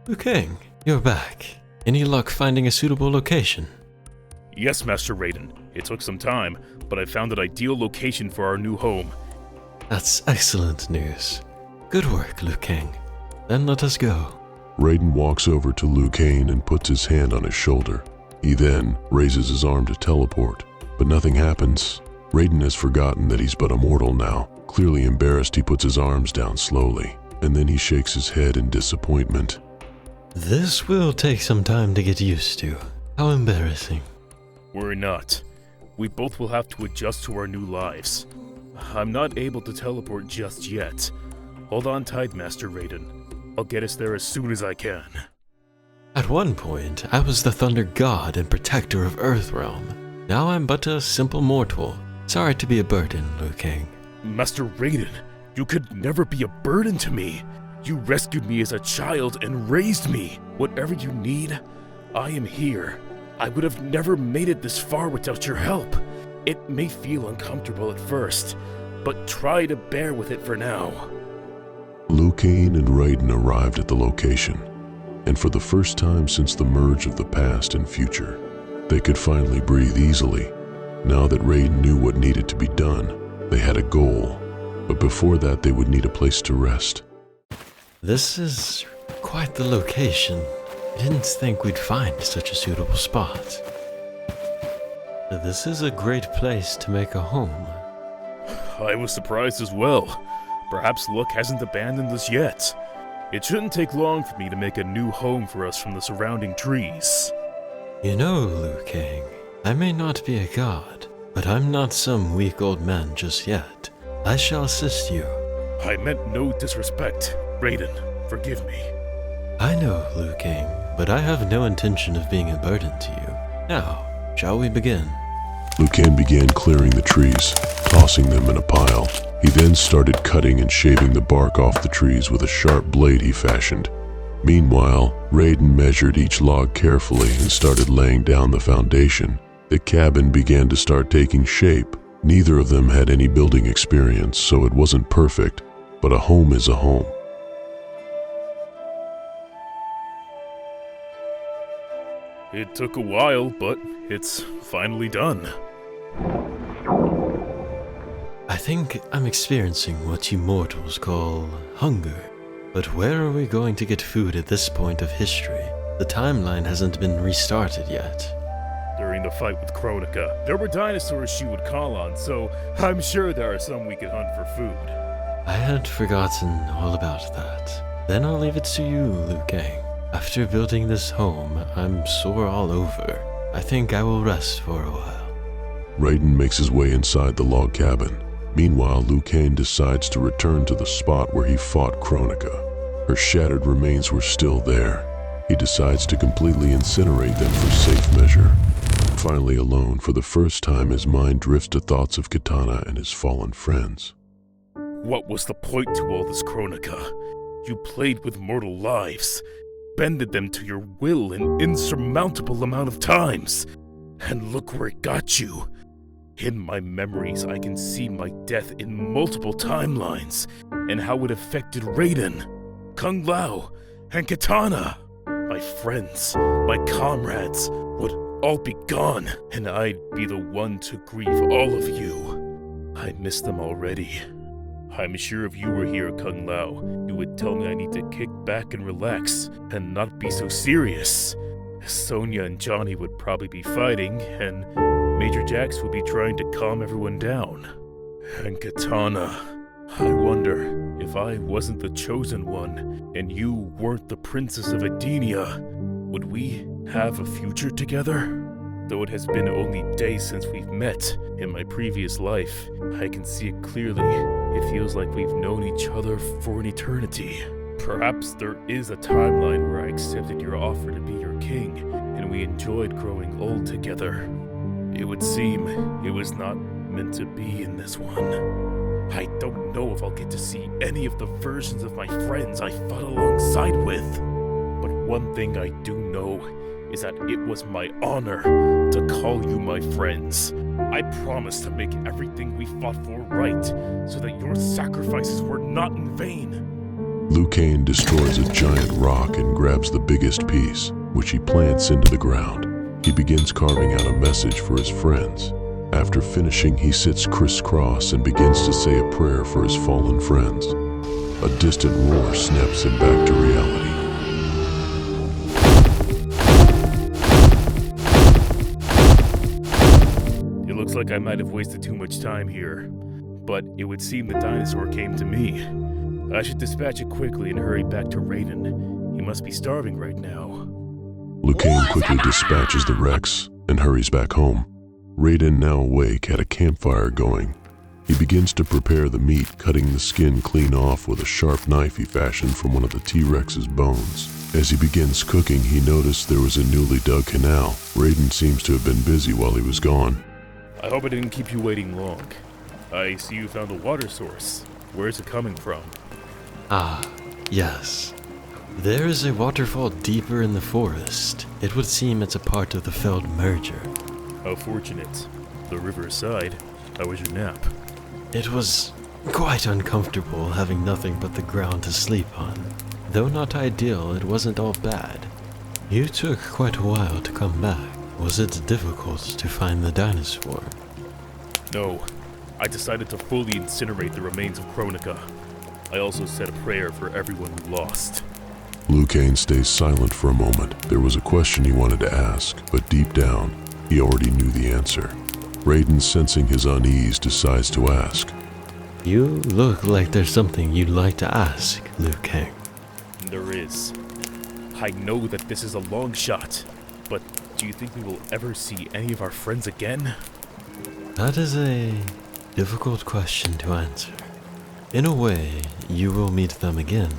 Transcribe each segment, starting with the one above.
Liu Kang, you're back. Any luck finding a suitable location? Yes, Master Raiden. It took some time, but I found an ideal location for our new home. That's excellent news. Good work, Liu Kang. Then let us go. Raiden walks over to Liu Kang and puts his hand on his shoulder. He then raises his arm to teleport, but nothing happens. Raiden has forgotten that he's but a mortal now. Clearly embarrassed, he puts his arms down slowly, and then he shakes his head in disappointment. This will take some time to get used to. How embarrassing. Worry not. We both will have to adjust to our new lives. I'm not able to teleport just yet. Hold on tight, Master Raiden. I'll get us there as soon as I can. At one point, I was the Thunder God and protector of Earthrealm. Now I'm but a simple mortal. Sorry to be a burden, Liu Kang. Master Raiden, you could never be a burden to me. You rescued me as a child and raised me. Whatever you need, I am here. I would have never made it this far without your help. It may feel uncomfortable at first, but try to bear with it for now. Liu Kang and Raiden arrived at the location, and for the first time since the merge of the past and future, they could finally breathe easily. Now that Raiden knew what needed to be done, they had a goal, but before that they would need a place to rest. This is quite the location. I didn't think we'd find such a suitable spot. This is a great place to make a home. I was surprised as well. Perhaps luck hasn't abandoned us yet. It shouldn't take long for me to make a new home for us from the surrounding trees. You know, Liu Kang, I may not be a god, but I'm not some weak old man just yet. I shall assist you. I meant no disrespect. Raiden, forgive me. I know, Liu Kang, but I have no intention of being a burden to you. Now, shall we begin? Liu Kang began clearing the trees, tossing them in a pile. He then started cutting and shaving the bark off the trees with a sharp blade he fashioned. Meanwhile, Raiden measured each log carefully and started laying down the foundation. The cabin began to start taking shape. Neither of them had any building experience, so it wasn't perfect, but a home is a home. It took a while, but it's finally done. I think I'm experiencing what you mortals call hunger. But where are we going to get food at this point of history? The timeline hasn't been restarted yet. During the fight with Kronika, there were dinosaurs she would call on, so I'm sure there are some we could hunt for food. I had forgotten all about that. Then I'll leave it to you, Liu Kang. After building this home, I'm sore all over. I think I will rest for a while. Raiden makes his way inside the log cabin. Meanwhile, Liu Kang decides to return to the spot where he fought Kronika. Her shattered remains were still there. He decides to completely incinerate them for safe measure. Finally alone, for the first time, his mind drifts to thoughts of Kitana and his fallen friends. What was the point to all this, Kronika? You played with mortal lives, bended them to your will an insurmountable amount of times. And look where it got you. In my memories, I can see my death in multiple timelines, and how it affected Raiden, Kung Lao, and Kitana. My friends, my comrades, would all be gone, and I'd be the one to grieve all of you. I miss them already. I'm sure if you were here, Kung Lao, you would tell me I need to kick back and relax, and not be so serious. Sonya and Johnny would probably be fighting, and Major Jax would be trying to calm everyone down. And Kitana, I wonder if I wasn't the chosen one, and you weren't the Princess of Edenia, would we have a future together? Though it has been only days since we've met, in my previous life, I can see it clearly. It feels like we've known each other for an eternity. Perhaps there is a timeline where I accepted your offer to be your king, and we enjoyed growing old together. It would seem it was not meant to be in this one. I don't know if I'll get to see any of the versions of my friends I fought alongside with. But one thing I do know is that it was my honor to call you my friends. I promise to make everything we fought for right, so that your sacrifices were not in vain. Liu Kang destroys a giant rock and grabs the biggest piece, which he plants into the ground. He begins carving out a message for his friends. After finishing, he sits crisscross and begins to say a prayer for his fallen friends. A distant roar snaps him back to reality. It looks like I might have wasted too much time here, but it would seem the dinosaur came to me. I should dispatch it quickly and hurry back to Raiden. He must be starving right now. Liu Kang quickly dispatches the Rex and hurries back home. Raiden, now awake, had a campfire going. He begins to prepare the meat, cutting the skin clean off with a sharp knife he fashioned from one of the T-Rex's bones. As he begins cooking, he noticed there was a newly dug canal. Raiden seems to have been busy while he was gone. I hope I didn't keep you waiting long. I see you found a water source. Where is it coming from? Ah, yes. There is a waterfall deeper in the forest. It would seem it's a part of the failed merger. How fortunate. The river aside, how was your nap? It was quite uncomfortable having nothing but the ground to sleep on. Though not ideal, it wasn't all bad. You took quite a while to come back. Was it difficult to find the dinosaur? No. I decided to fully incinerate the remains of Kronika. I also said a prayer for everyone who lost. Liu Kang stays silent for a moment. There was a question he wanted to ask, but deep down, he already knew the answer. Raiden, sensing his unease, decides to ask. You look like there's something you'd like to ask, Liu Kang. There is. I know that this is a long shot, but do you think we will ever see any of our friends again? That is a difficult question to answer. In a way, you will meet them again.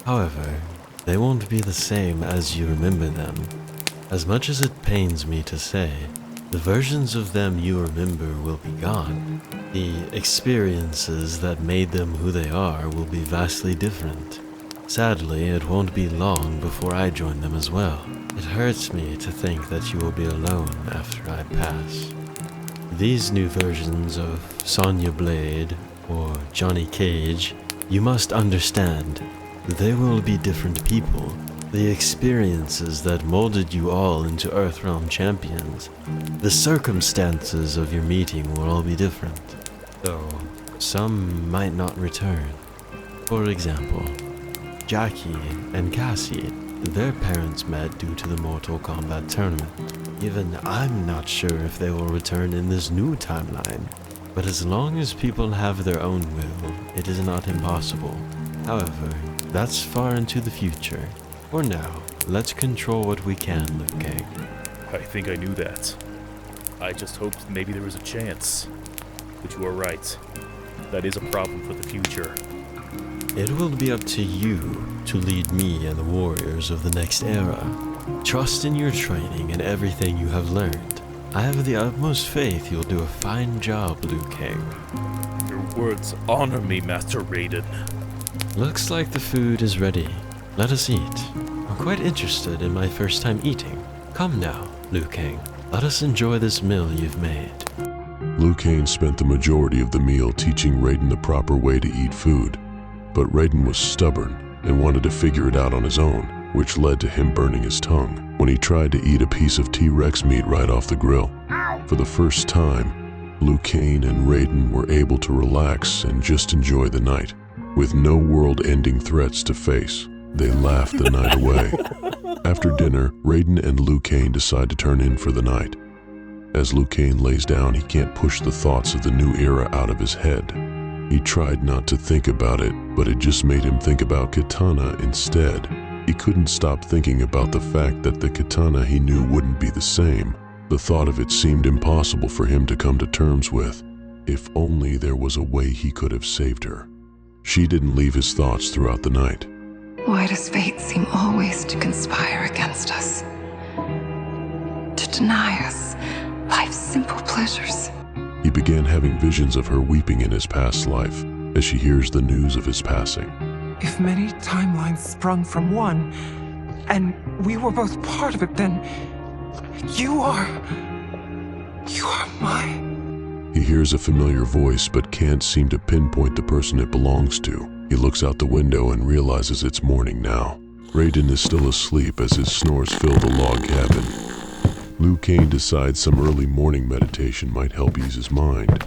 However, they won't be the same as you remember them. As much as it pains me to say, the versions of them you remember will be gone. The experiences that made them who they are will be vastly different. Sadly, it won't be long before I join them as well. It hurts me to think that you will be alone after I pass. These new versions of Sonya Blade or Johnny Cage, you must understand, they will be different people. The experiences that molded you all into Earthrealm champions, the circumstances of your meeting will all be different, though some might not return. For example, Jackie and Cassie, their parents met due to the Mortal Kombat tournament. Even I'm not sure if they will return in this new timeline, but as long as people have their own will, it is not impossible. However, that's far into the future. For now, let's control what we can, Liu Kang. I think I knew that. I just hoped maybe there was a chance. But you are right. That is a problem for the future. It will be up to you to lead me and the warriors of the next era. Trust in your training and everything you have learned. I have the utmost faith you'll do a fine job, Liu Kang. Your words honor me, Master Raiden. Looks like the food is ready. Let us eat. I'm quite interested in my first time eating. Come now, Liu Kang. Let us enjoy this meal you've made. Liu Kang spent the majority of the meal teaching Raiden the proper way to eat food. But Raiden was stubborn and wanted to figure it out on his own, which led to him burning his tongue when he tried to eat a piece of T-Rex meat right off the grill. For the first time, Liu Kang and Raiden were able to relax and just enjoy the night. With no world-ending threats to face, they laughed the night away. After dinner, Raiden and Liu Kang decide to turn in for the night. As Liu Kang lays down, he can't push the thoughts of the new era out of his head. He tried not to think about it, but it just made him think about Katana instead. He couldn't stop thinking about the fact that the Katana he knew wouldn't be the same. The thought of it seemed impossible for him to come to terms with. If only there was a way he could have saved her. She didn't leave his thoughts throughout the night. Why does fate seem always to conspire against us? To deny us life's simple pleasures. He began having visions of her weeping in his past life as she hears the news of his passing. If many timelines sprung from one, and we were both part of it, then you are mine. He hears a familiar voice but can't seem to pinpoint the person it belongs to. He looks out the window and realizes it's morning now. Raiden is still asleep as his snores fill the log cabin. Liu Kang decides some early morning meditation might help ease his mind.